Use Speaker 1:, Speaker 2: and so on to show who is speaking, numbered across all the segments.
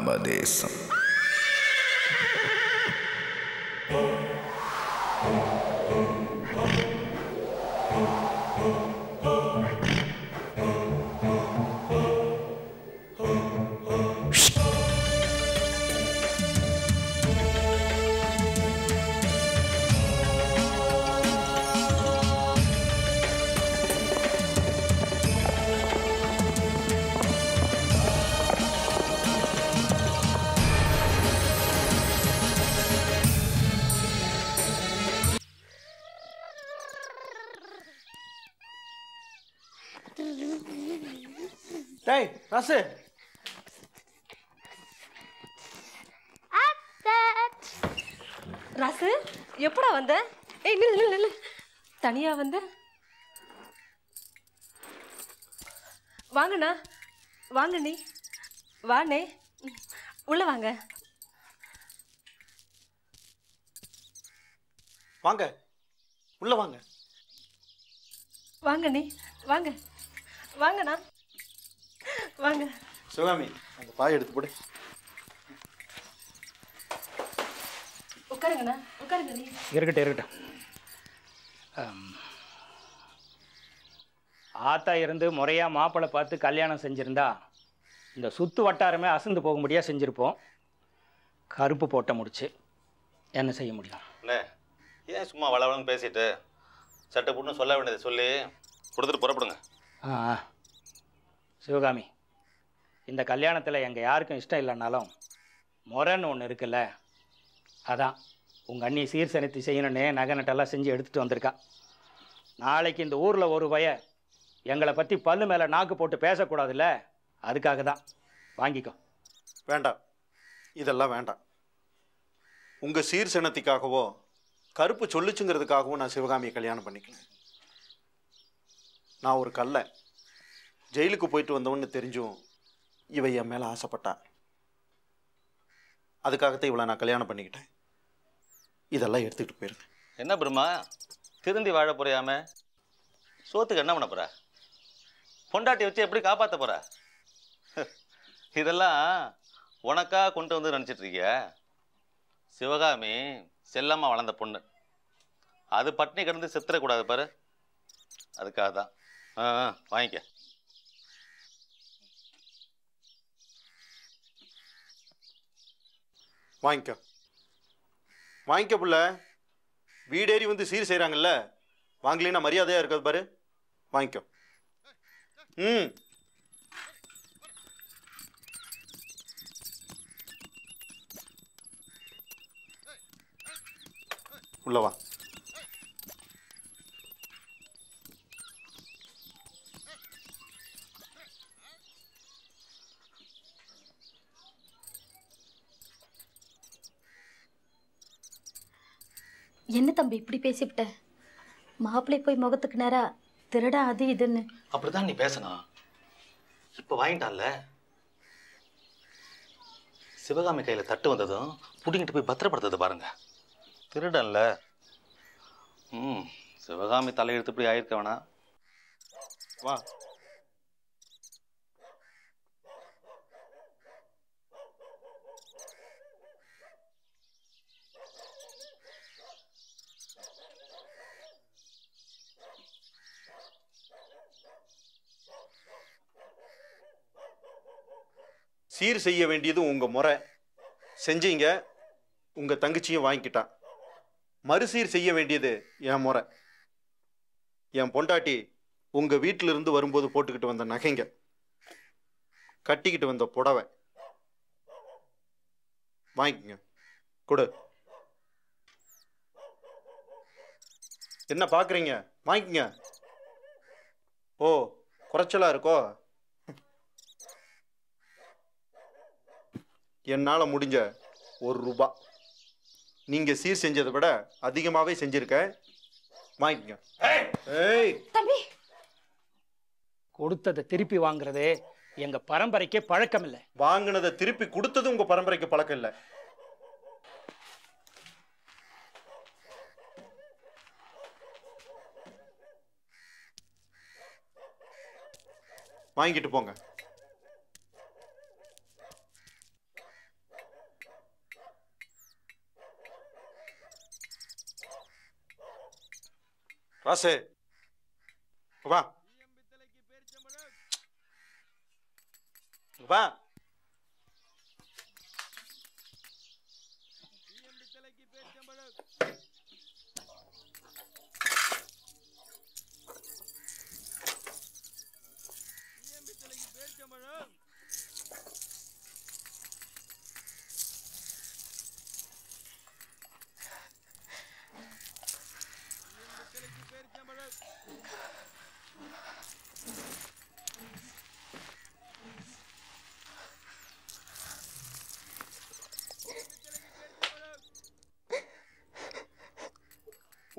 Speaker 1: நம்ம தேசம்.
Speaker 2: டேய் ராசு,
Speaker 3: ராசு எப்படா வந்த? ஏய் நில்லு நில்லு நில்லு. தனியா வந்த? வாங்கண்ணா, வாங்க நீ வாண்ணே, உள்ள வாங்க.
Speaker 2: வாங்க உள்ள வாங்க.
Speaker 3: வாங்க நீ வாங்க, வாங்கண்ணா வாங்க.
Speaker 2: சிவகாமி அந்த பாய் எடுத்து போடு.
Speaker 3: உட்காருங்கண்ணா, உட்காருங்க நீ.
Speaker 4: இருக்கட்டும் இருக்கட்டும். ஆத்தா இருந்து முறையாக மாப்பிள்ளை பார்த்து கல்யாணம் செஞ்சுருந்தா இந்த சுற்று வட்டாரமே அசந்து போக முடியாது செஞ்சுருப்போம். கருப்பு போட்ட முடிச்சு என்ன செய்ய முடியும்?
Speaker 5: அண்ணே ஏன் சும்மா வளவளன்னு பேசிட்டு சட்டை போட்டுன்னு சொல்ல வேண்டியது சொல்லி கொடுத்துட்டு புறப்படுங்க.
Speaker 4: சிவகாமி, இந்த கல்யாணத்தில் எங்கள் யாருக்கும் இஷ்டம் இல்லைன்னாலும் முறைன்னு ஒன்று இருக்குல்ல, அதான் உங்கள் அண்ணி சீர் சனித்து செய்யணுன்னே நகை நட்டெல்லாம் செஞ்சு எடுத்துகிட்டு வந்திருக்கா. நாளைக்கு இந்த ஊரில் ஒரு பய எங்களை பற்றி பல்லு மேலே நாக்கு போட்டு பேசக்கூடாதுல்ல, அதுக்காக தான். வாங்கிக்கோ.
Speaker 2: வேண்டாம், இதெல்லாம் வேண்டாம். உங்கள் சீர் சனத்திக்காகவோ கருப்பு சொல்லிச்சுங்கிறதுக்காகவும் நான் சிவகாமியை கல்யாணம் பண்ணிக்கல. நான் ஒரு கல்லை ஜெயிலுக்கு போயிட்டு வந்தவன்னு தெரிஞ்சும் இவ என் மேலே ஆசைப்பட்டா. அதுக்காகத்தான் இவளை நான் கல்யாணம் பண்ணிக்கிட்டேன். இதெல்லாம் எடுத்துக்கிட்டு போயிருங்க.
Speaker 5: என்ன பிரம்மா திருந்தி வாழ போறியாம? சோத்துக்கு என்ன பண்ண போற? பொண்டாட்டி வச்சு எப்படி காப்பாற்ற போற? இதெல்லாம் உனக்கா கொண்டு வந்து நினச்சிட்டு இருக்கிய? சிவகாமி செல்லம்மா வளர்ந்த பொண்ணு, அது பட்டினி கிடந்து செத்துறக்கூடாது பாரு, அதுக்காக தான். வாங்கிக்க.
Speaker 2: வாங்கிக்கோ வாங்கிக்க புள்ள. வீடேறி வந்து சீர் செய்கிறாங்கல்ல, வாங்கலின்னா மரியாதையாக இருக்காது பாரு. வாங்கிக்கோ. உள்ள வா.
Speaker 6: என்ன தம்பி இப்படி பேசிவிட்ட? மாப்பிள்ளை போய் முகத்துக்கு நேரா திருடா அது இதுன்னு
Speaker 5: அப்படிதான் நீ பேசணும். இப்ப வாங்கிட்டான்ல, சிவகாமி கையில தட்டு வந்ததும் புடிங்கிட்டு போய் பத்திரப்படுத்தது பாருங்க. திருடன்ல. சிவகாமி தலையெடுத்து இப்படி ஆயிருக்க வேணா.
Speaker 2: வா. சீர் செய்ய வேண்டியது உங்க முறை செஞ்சீங்க. உங்க தங்கச்சியும் வாங்கிக்கிட்டான். மறுசீர் செய்ய வேண்டியது என் முறை. என் பொண்டாட்டி உங்க வீட்டில இருந்து வரும்போது போட்டுக்கிட்டு வந்த நகைங்க, கட்டிக்கிட்டு வந்த புடவை வாங்கிக்கங்க. கொடு. என்ன பாக்குறீங்க? வாங்கிக்கங்க. ஓ, குறைச்சலா இருக்கோ? என்னால முடிஞ்ச ₹1. நீங்க சீர் செஞ்சதை விட அதிகமாவே செஞ்சிருக்க. வாங்கிக்கங்க. ஏய்
Speaker 6: தம்பி,
Speaker 4: கொடுத்ததை திருப்பி வாங்குறது எங்க பரம்பரைக்கே பழக்கம் இல்லை.
Speaker 2: வாங்கினதை திருப்பி கொடுத்தது உங்க பரம்பரைக்கு பழக்கம் இல்லை. வாங்கிட்டு போங்க. ராசு வா வா.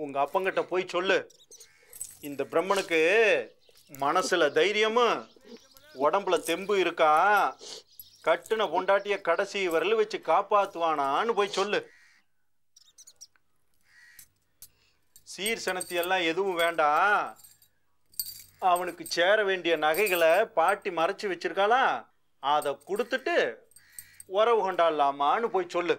Speaker 2: உங்க அப்பங்கிட்ட போய் சொல்லு, இந்த பிரம்மனுக்கு மனசுல தைரியமும் உடம்புல தெம்பு இருக்கா, கட்டுன பொண்டாட்டிய கடைசி விரல் வச்சு காப்பாத்துவானான்னு போய் சொல்லு. சீர் சனத்தி எல்லாம் எதுவும் வேண்டாம், அவனுக்கு சேர வேண்டிய நகைகளை பாட்டி மறைச்சு வச்சிருக்காளா, அதை கொடுத்துட்டு உறவு கொண்டாடலாமான்னு போய் சொல்லு.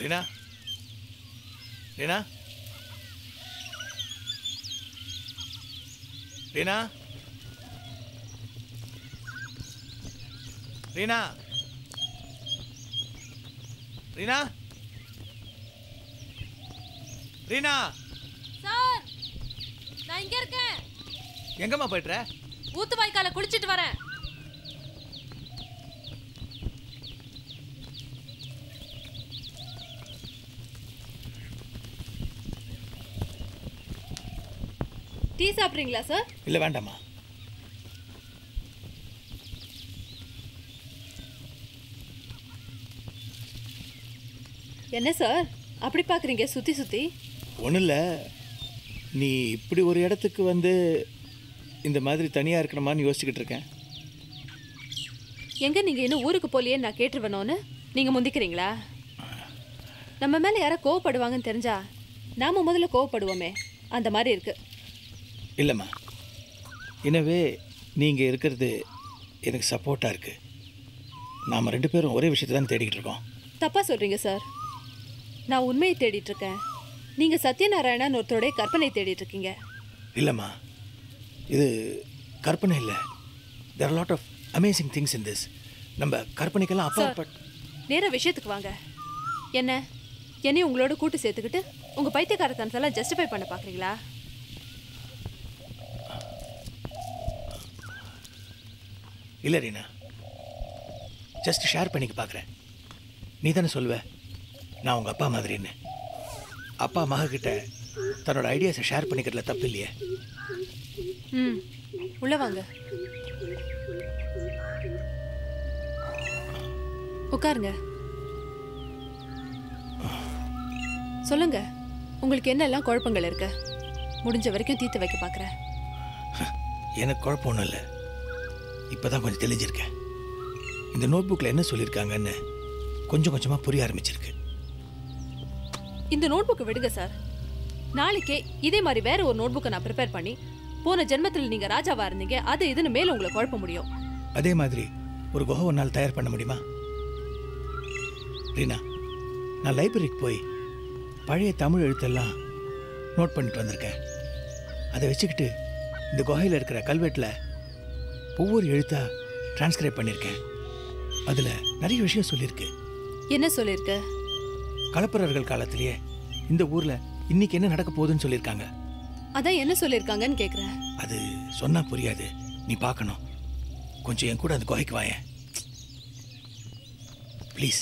Speaker 1: ரீனா, ரீனா, ரீனா, ரீனா, ரீனா, ரீனா.
Speaker 3: சார், நான் இங்க இருக்கேன்.
Speaker 1: எங்கம்மா போயிட்டுற?
Speaker 3: ஊத்துவாய்க்கால குளிச்சிட்டு வரேன். டீ சாப்பிட்றீங்களா சார்?
Speaker 1: இல்லை, வேண்டாம்மா.
Speaker 3: என்ன சார் அப்படி பார்க்குறீங்க சுற்றி சுற்றி?
Speaker 1: ஒன்றும் இல்லை, நீ இப்படி ஒரு இடத்துக்கு வந்து இந்த மாதிரி தனியாக இருக்கணுமான்னு யோசிச்சுக்கிட்டு இருக்கேன்.
Speaker 3: எங்கே நீங்கள் இன்னும் ஊருக்கு போலியே நான் கேட்டுருவேணும்னு நீங்கள் முந்திக்கிறீங்களா? நம்ம மேலே யாரோ கோவப்படுவாங்கன்னு தெரிஞ்சா நாம் முதல்ல கோவப்படுவோமே, அந்த மாதிரி இருக்குது.
Speaker 1: இல்லைம்மா, எனவே நீங்கள் இருக்கிறது எனக்கு சப்போர்ட்டாக இருக்குது. நாம் ரெண்டு பேரும் ஒரே விஷயத்தை தான் தேடிக்கிட்டு இருக்கோம்.
Speaker 3: தப்பாக சொல்கிறீங்க சார். நான் உண்மையை தேடிட்டுருக்கேன், நீங்கள் சத்யநாராயணன் ஒருத்தருடைய கற்பனை தேடிட்டுருக்கீங்க.
Speaker 1: இல்லைம்மா, இது கற்பனை இல்லை. There are lot of amazing things in this. நம்ம கற்பனைக்கெல்லாம் அப்பாற்பட்.
Speaker 3: நேராக விஷயத்துக்கு வாங்க. என்னையும் உங்களோட கூட்டு சேர்த்துக்கிட்டு உங்கள் பைத்தியக்காரத்தனத்தெல்லாம் ஜஸ்டிஃபை பண்ண பார்க்குறீங்களா?
Speaker 1: இல்லை ரீனா, ஜஸ்ட் ஷேர் பண்ணிக்க பார்க்குறேன். நீ தானே சொல்லுவ நான் உங்கள் அப்பா மாதிரின்னு. அப்பா மகக்கிட்ட தன்னோட ஐடியாஸை ஷேர் பண்ணிக்கிறதுல தப்பு இல்லையே.
Speaker 3: உள்ள வாங்க, உட்காருங்க. சொல்லுங்க, உங்களுக்கு என்னெல்லாம் குழப்பங்கள் இருக்கு? முடிஞ்ச வரைக்கும் தீர்த்து வைக்க பார்க்குறேன்.
Speaker 1: எனக்கு குழப்பம் ஒன்றும் இல்லை, இப்போ தான் கொஞ்சம் தெளிஞ்சிருக்கேன். இந்த நோட் புக்கில் என்ன சொல்லியிருக்காங்கன்னு கொஞ்சம் கொஞ்சமாக புரிய ஆரம்பிச்சிருக்கு.
Speaker 3: இந்த நோட் புக்கை விடுங்க சார். நாளைக்கே இதே மாதிரி வேற ஒரு நோட் புக்கை நான் ப்ரிப்பேர் பண்ணி, போன ஜென்மத்தில் நீங்கள் ராஜாவா இருந்தீங்க அது இதுன்னு மேலே உங்களை குழப்ப முடியும்.
Speaker 1: அதே மாதிரி ஒரு குகை ஒரு நாள் தயார் பண்ண முடியுமா? ரீனா, நான் லைப்ரரிக்கு போய் பழைய தமிழ் எழுத்தெல்லாம் நோட் பண்ணிட்டு வந்திருக்கேன். அதை வச்சுக்கிட்டு இந்த குகையில் இருக்கிற கல்வெட்டில் ஒவ்வொரு எழுத்தா டிரான்ஸ்கிரைப் பண்ணியிருக்கேன். அதில் நிறைய விஷயம் சொல்லியிருக்கு.
Speaker 3: என்ன சொல்லியிருக்கு?
Speaker 1: களப்பிரர்கள் காலத்திலேயே இந்த ஊரில் இன்னைக்கு என்ன நடக்க போகுதுன்னு சொல்லியிருக்காங்க.
Speaker 3: அதான் என்ன சொல்லியிருக்காங்கன்னு கேட்குறேன்.
Speaker 1: அது சொன்னால் புரியாது, நீ பார்க்கணும். கொஞ்சம் என் கூட அந்த குகைக்கு வாயேன் ப்ளீஸ்.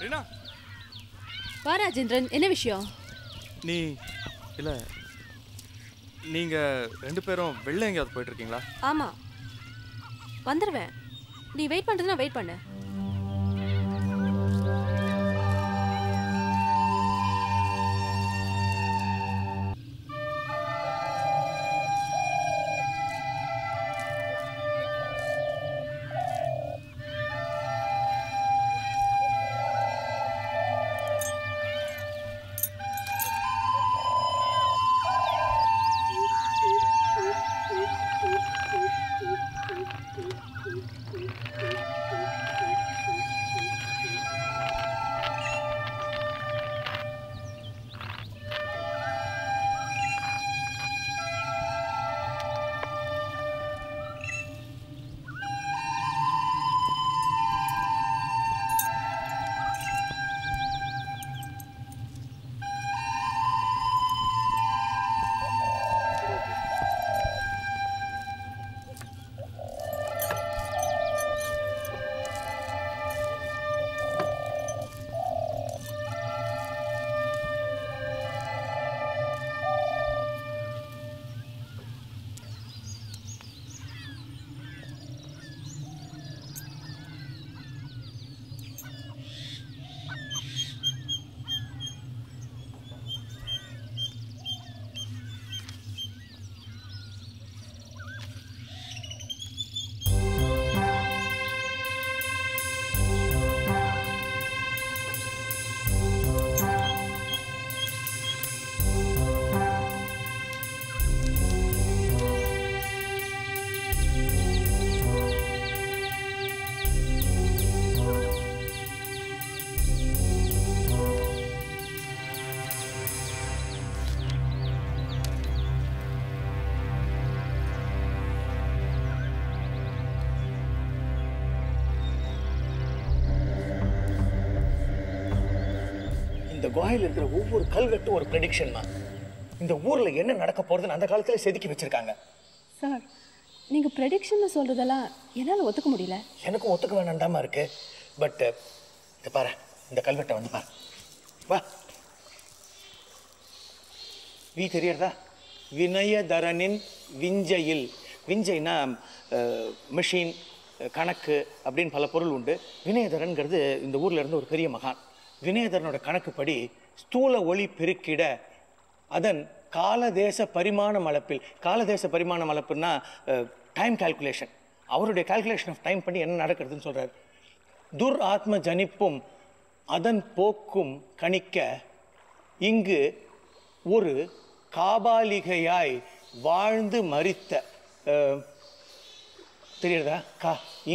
Speaker 7: ரீனா,
Speaker 3: வா ராஜேந்திரன், என்ன விஷயம்?
Speaker 7: நீ இல்லை நீங்கள் 2 பேரும் வெளில எங்கேயாவது போயிட்டுருக்கீங்களா?
Speaker 3: ஆமா, வந்துடுவேன். நீ வெயிட் பண்ணுறதுனா வெயிட் பண்ணு.
Speaker 1: இந்த குகையில் இருக்கிற ஒவ்வொரு கல்வெட்டும் ஒரு ப்ரெடிக்ஷன் தான். இந்த ஊரில் என்ன நடக்க போகிறதுன்னு அந்த காலத்தில் செதுக்கி வச்சுருக்காங்க.
Speaker 3: சார், நீங்கள் ப்ரெடிக்ஷன் சொல்கிறதெல்லாம் என்னால் ஒத்துக்க முடியல.
Speaker 1: எனக்கும் ஒத்துக்க வேண்டாமா இருக்கு. பட் இதை பாரு, இந்த கல்வெட்டை வந்து பாரு. வா, வி தெரியறதா? வினயதரனின் விஞ்சையில். விஞ்சைனா மிஷின், கணக்கு அப்படின்னு பல பொருள் உண்டு. வினயதரன்கிறது இந்த ஊரில் இருந்து ஒரு பெரிய மகான். வினயதரனோட கணக்குப்படி ஸ்தூல ஒளி பெருக்கிட அதன் காலதேச பரிமாணம் அளப்பில். காலதேச பரிமாணம் அளப்புன்னா டைம் கால்குலேஷன். அவருடைய கால்குலேஷன் ஆஃப் டைம் பண்ணி என்ன நடக்கிறதுன்னு சொல்கிறார். துர் ஆத்ம ஜனிப்பும் அதன் போக்கும் கணிக்க இங்கு ஒரு காபாலிகையாய் வாழ்ந்து மரித்த. தெரியுறதா?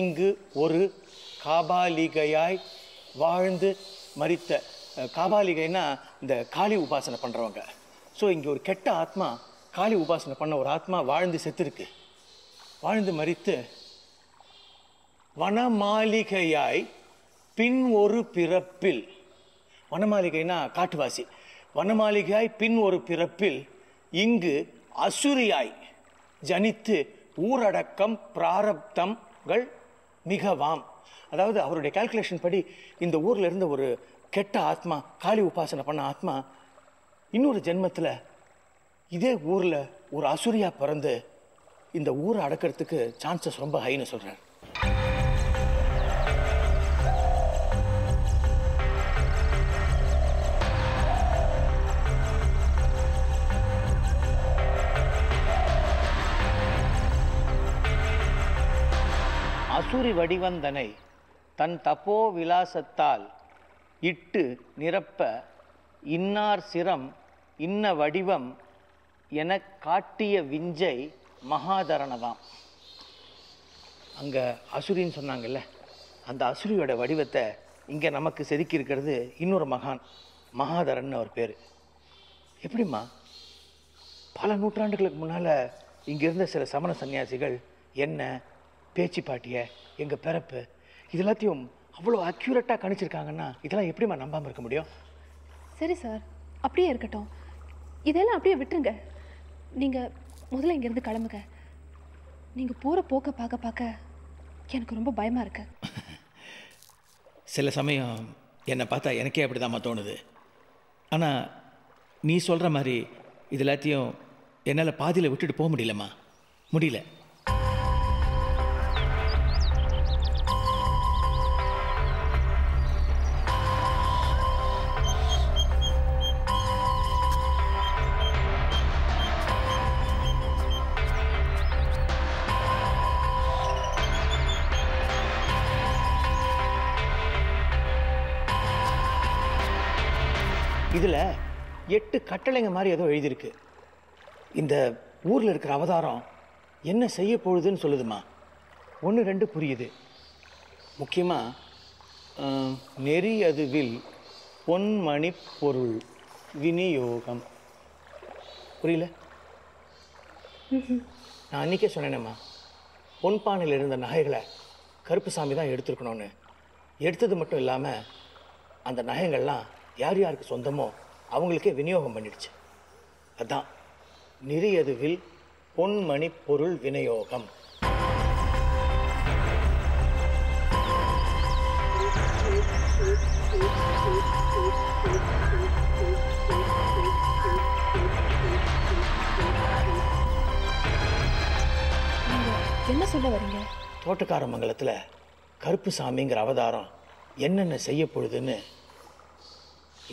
Speaker 1: இங்கு ஒரு காபாலிகையாய் வாழ்ந்து மரித்த. காபாலிகைன்னா இந்த காளி உபாசனை பண்ணுறவங்க. ஸோ இங்கே ஒரு கெட்ட ஆத்மா, காளி உபாசனை பண்ண ஒரு ஆத்மா வாழ்ந்து செத்துருக்கு. வாழ்ந்து மரித்து வனமாளிகையாய் பின் ஒரு பிறப்பில். வனமாளிகைனா காட்டுவாசி. வனமாளிகையாய் பின் ஒரு பிறப்பில் இங்கு அசுரியாய் ஜனித்து ஊரடக்கம் பிராரப்தங்கள் மிகவாம். அதாவது அவருடைய கால்குலேஷன் படி இந்த ஊரில் இருந்த ஒரு கெட்ட ஆத்மா, காளி உபாசனை பண்ண ஆத்மா, இன்னொரு ஜென்மத்தில் இதே ஊரில் ஒரு அசுரியா பிறந்து இந்த ஊரை அடக்கிறதுக்கு சான்சஸ் ரொம்ப ஹைன்னு சொல்கிறார். அசுரி வடிவந்தனை தன் தப்போ விலாசத்தால் இட்டு நிரப்ப இன்னார் சிரம் இன்ன வடிவம் என காட்டிய விஞ்சை மகாதரணதாம். அங்கே அசுரின்னு சொன்னாங்கல்ல, அந்த அசுரியோட வடிவத்தை இங்கே நமக்கு செதுக்கி இருக்கிறது இன்னொரு மகான், மகாதரன் அவர் பேர். எப்படிம்மா? பல நூற்றாண்டுகளுக்கு முன்னால் இங்கே இருந்த சில சமண சன்னியாசிகள் என்ன பேச்சு பாட்டிய, எங்கள் பிறப்பு, இது எல்லாத்தையும் அவ்வளோ அக்யூரேட்டாக கணிச்சிருக்காங்கன்னா இதெல்லாம் எப்படிம்மா நம்பாமல் இருக்க முடியும்?
Speaker 3: சரி சார், அப்படியே இருக்கட்டும். இதெல்லாம் அப்படியே விட்டுருங்க. நீங்கள் முதல்ல இங்கேருந்து கிளம்புங்க. நீங்கள் போகிற போக்க பார்க்க பார்க்க எனக்கு ரொம்ப பயமாக இருக்கு.
Speaker 1: சில சமயம் என்னை பார்த்தா எனக்கே அப்படி தோணுது. ஆனால் நீ சொல்கிற மாதிரி இது எல்லாத்தையும் என்னால் பாதியில் விட்டுட்டு போக முடியலம்மா, முடியல. இதில் 8 கட்டளைங்க மாதிரி ஏதோ எழுதியிருக்கு. இந்த ஊரில் இருக்கிற அவதாரம் என்ன செய்ய போகுதுன்னு சொல்லுதுமா. 1, 2 புரியுது. முக்கியமாக நெறி அதுவில் பொன்மணி பொருள் விநியோகம் புரியல. நான் அன்றைக்கே சொன்னேனேம்மா, பொன்பானையில் இருந்த நகைகளை கருப்புசாமி தான் எடுத்துருக்கணும்னு. எடுத்தது மட்டும் இல்லாமல் அந்த நகைகள்லாம் யார் யாருக்கு சொந்தமோ அவங்களுக்கே விநியோகம் பண்ணிடுச்சு. அதான் நெறியதுவில் பொன்மணி பொருள் விநியோகம்.
Speaker 3: என்ன சொல்ல வரீங்க?
Speaker 1: தோட்டக்காரமங்கலத்தில் கருப்புசாமிங்கிற அவதாரம் என்னென்ன செய்ய போகுதுன்னு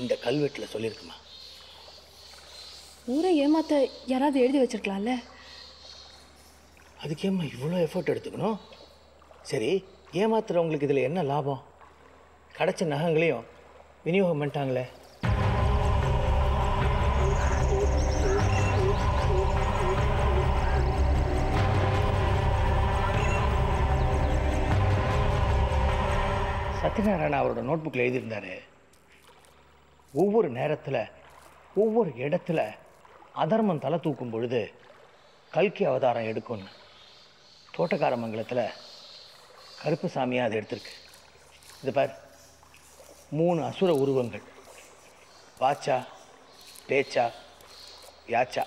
Speaker 1: இந்த கல்வெட்டில் சொல்லியிருக்குமா.
Speaker 3: ஊரை ஏமாத்த யாராவது எழுதி வச்சிருக்கலாம்ல.
Speaker 1: அதுக்கேம்மா இவ்வளோ எஃபர்ட் எடுத்துக்கணும்? சரி, ஏமாத்துறவங்களுக்கு இதில் என்ன லாபம்? கிடைச்ச நகைகளையும் விநியோகம் பண்ணிட்டாங்களே. சத்யநாராயணா அவரோட நோட்புக்கில் எழுதியிருந்தார், ஒவ்வொரு நேரத்தில் ஒவ்வொரு இடத்துல அதர்மம் தலை தூக்கும் பொழுது கல்கி அவதாரம் எடுக்கும்னு. தோட்டக்காரமங்கலத்தில் கருப்புசாமியாக அதை எடுத்திருக்கு. இது பார், 3 அசுர உருவங்கள், வாச்சா, பேச்சா, யாச்சா.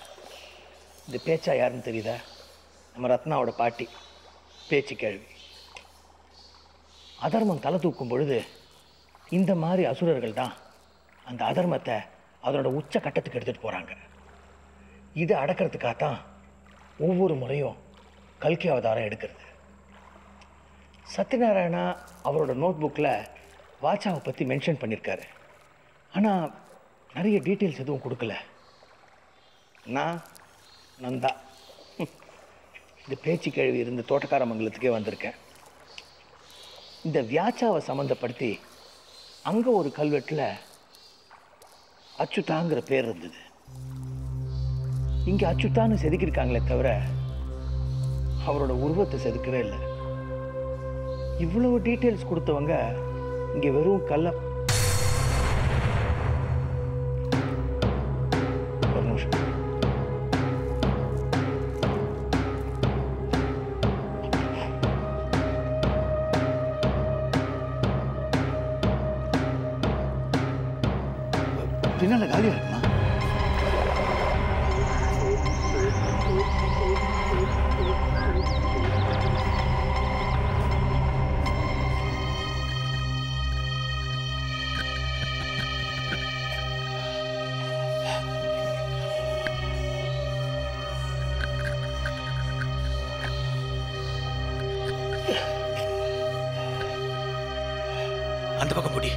Speaker 1: இந்த பேச்சா யாருன்னு தெரியுதா? நம்ம ரத்னாவோட பாட்டி, பேச்சு கேள்வி. அதர்மம் தலை தூக்கும் பொழுது இந்த மாதிரி அசுரர்கள் தான் அந்த அதர்மத்தை அதனோட உச்ச கட்டத்துக்கு எடுத்துகிட்டு போகிறாங்க. இதை அடக்கிறதுக்காகத்தான் ஒவ்வொரு முறையும் கல்கி அவதாரம் எடுக்கிறது. சத்யநாராயணா அவரோட நோட்புக்கில் வாச்சாவை பற்றி மென்ஷன் பண்ணியிருக்காரு. ஆனால் நிறைய டீட்டெயில்ஸ் எதுவும் கொடுக்கல. நான் நந்தா இந்த பேச்சு கேள்வி இருந்த தோட்டக்காரமங்கலத்துக்கே வந்திருக்கேன். இந்த வியாச்சாவை சம்மந்தப்படுத்தி அங்கே ஒரு கல்வெட்டில் அச்சுதாங்கிற பேர் இருந்தது. இங்கே அச்சுதான்னு செதுக்கியிருக்காங்களே தவிர அவரோட உருவத்தை செதுக்கவே இல்லை. இவ்வளவு டீட்டெயில்ஸ் கொடுத்தவங்க இங்கே வெறும் கல்ல. ஒரு நிமிஷம். பின்னால காலியா இருக்குமா? அந்த பக்கம் போடி.